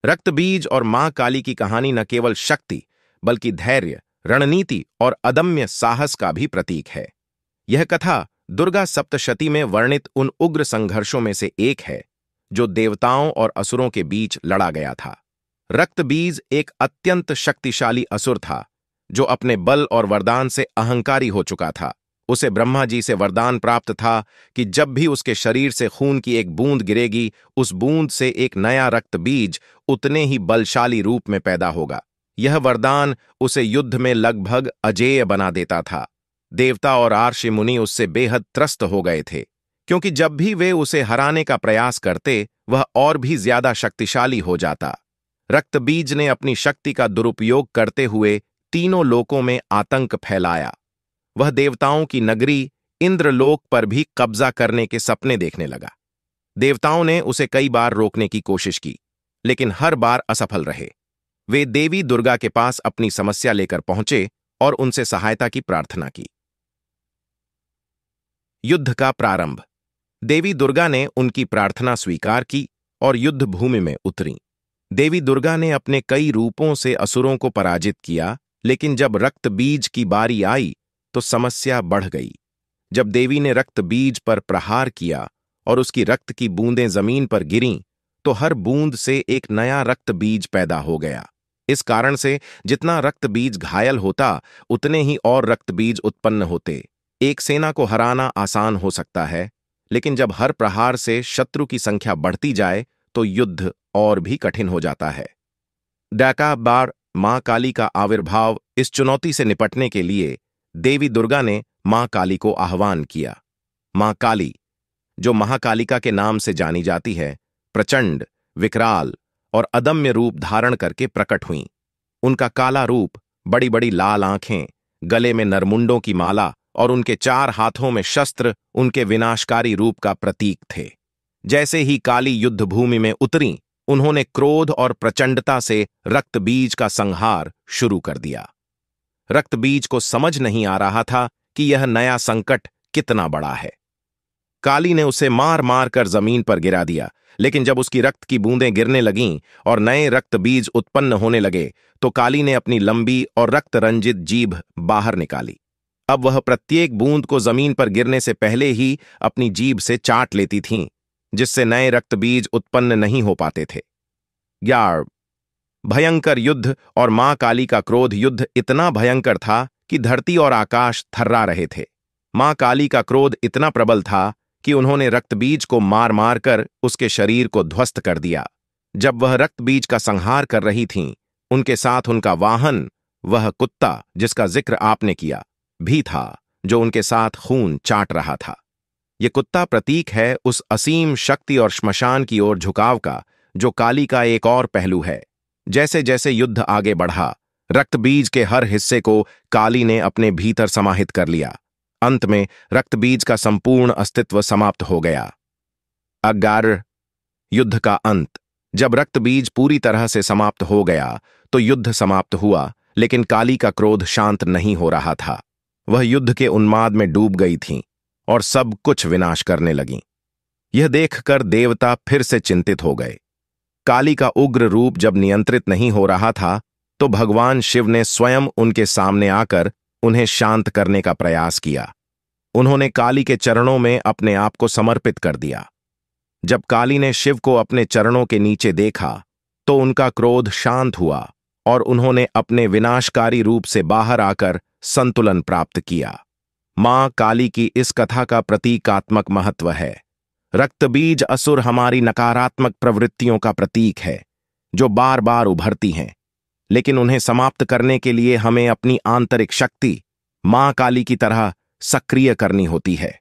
रक्तबीज और मां काली की कहानी न केवल शक्ति बल्कि धैर्य, रणनीति और अदम्य साहस का भी प्रतीक है। यह कथा दुर्गा सप्तशती में वर्णित उन उग्र संघर्षों में से एक है जो देवताओं और असुरों के बीच लड़ा गया था। रक्तबीज एक अत्यंत शक्तिशाली असुर था जो अपने बल और वरदान से अहंकारी हो चुका था। उसे ब्रह्मा जी से वरदान प्राप्त था कि जब भी उसके शरीर से खून की एक बूंद गिरेगी, उस बूंद से एक नया रक्तबीज उतने ही बलशाली रूप में पैदा होगा। यह वरदान उसे युद्ध में लगभग अजेय बना देता था। देवता और आर्षि मुनि उससे बेहद त्रस्त हो गए थे, क्योंकि जब भी वे उसे हराने का प्रयास करते, वह और भी ज्यादा शक्तिशाली हो जाता। रक्तबीज ने अपनी शक्ति का दुरुपयोग करते हुए तीनों लोकों में आतंक फैलाया। वह देवताओं की नगरी इंद्रलोक पर भी कब्जा करने के सपने देखने लगा। देवताओं ने उसे कई बार रोकने की कोशिश की, लेकिन हर बार असफल रहे। वे देवी दुर्गा के पास अपनी समस्या लेकर पहुंचे और उनसे सहायता की प्रार्थना की। युद्ध का प्रारंभ। देवी दुर्गा ने उनकी प्रार्थना स्वीकार की और युद्ध भूमि में उतरीं। देवी दुर्गा ने अपने कई रूपों से असुरों को पराजित किया, लेकिन जब रक्तबीज की बारी आई तो समस्या बढ़ गई। जब देवी ने रक्तबीज पर प्रहार किया और उसकी रक्त की बूंदें जमीन पर गिरीं, तो हर बूंद से एक नया रक्तबीज पैदा हो गया। इस कारण से जितना रक्तबीज घायल होता, उतने ही और रक्तबीज उत्पन्न होते। एक सेना को हराना आसान हो सकता है, लेकिन जब हर प्रहार से शत्रु की संख्या बढ़ती जाए तो युद्ध और भी कठिन हो जाता है। डाका बार मां काली का आविर्भाव। इस चुनौती से निपटने के लिए देवी दुर्गा ने मां काली को आह्वान किया। मां काली, जो महाकालिका के नाम से जानी जाती है, प्रचंड, विकराल और अदम्य रूप धारण करके प्रकट हुईं। उनका काला रूप, बड़ी बड़ी लाल आंखें, गले में नरमुंडों की माला और उनके 4 हाथों में शस्त्र उनके विनाशकारी रूप का प्रतीक थे। जैसे ही काली युद्ध भूमि में उतरी, उन्होंने क्रोध और प्रचंडता से रक्तबीज का संहार शुरू कर दिया। रक्तबीज को समझ नहीं आ रहा था कि यह नया संकट कितना बड़ा है। काली ने उसे मार मार कर जमीन पर गिरा दिया, लेकिन जब उसकी रक्त की बूंदें गिरने लगीं और नए रक्तबीज उत्पन्न होने लगे, तो काली ने अपनी लंबी और रक्त रंजित जीभ बाहर निकाली। अब वह प्रत्येक बूंद को जमीन पर गिरने से पहले ही अपनी जीभ से चाट लेती थीं, जिससे नए रक्तबीज उत्पन्न नहीं हो पाते थे। यार, भयंकर युद्ध और मां काली का क्रोध युद्ध इतना भयंकर था कि धरती और आकाश थर्रा रहे थे। मां काली का क्रोध इतना प्रबल था कि उन्होंने रक्तबीज को मार मार कर उसके शरीर को ध्वस्त कर दिया। जब वह रक्तबीज का संहार कर रही थीं, उनके साथ उनका वाहन, वह कुत्ता जिसका जिक्र आपने किया, भी था, जो उनके साथ खून चाट रहा था। यह कुत्ता प्रतीक है उस असीम शक्ति और श्मशान की ओर झुकाव का, जो काली का एक और पहलू है। जैसे जैसे युद्ध आगे बढ़ा, रक्तबीज के हर हिस्से को काली ने अपने भीतर समाहित कर लिया। अंत में रक्तबीज का संपूर्ण अस्तित्व समाप्त हो गया। अगार, युद्ध का अंत। जब रक्तबीज पूरी तरह से समाप्त हो गया तो युद्ध समाप्त हुआ, लेकिन काली का क्रोध शांत नहीं हो रहा था। वह युद्ध के उन्माद में डूब गई थीं और सब कुछ विनाश करने लगीं। यह देखकर देवता फिर से चिंतित हो गए। काली का उग्र रूप जब नियंत्रित नहीं हो रहा था, तो भगवान शिव ने स्वयं उनके सामने आकर उन्हें शांत करने का प्रयास किया। उन्होंने काली के चरणों में अपने आप को समर्पित कर दिया। जब काली ने शिव को अपने चरणों के नीचे देखा, तो उनका क्रोध शांत हुआ और उन्होंने अपने विनाशकारी रूप से बाहर आकर संतुलन प्राप्त किया। मां काली की इस कथा का प्रतीकात्मक महत्व है। रक्तबीज असुर हमारी नकारात्मक प्रवृत्तियों का प्रतीक है, जो बार बार उभरती हैं, लेकिन उन्हें समाप्त करने के लिए हमें अपनी आंतरिक शक्ति, मां काली की तरह सक्रिय करनी होती है।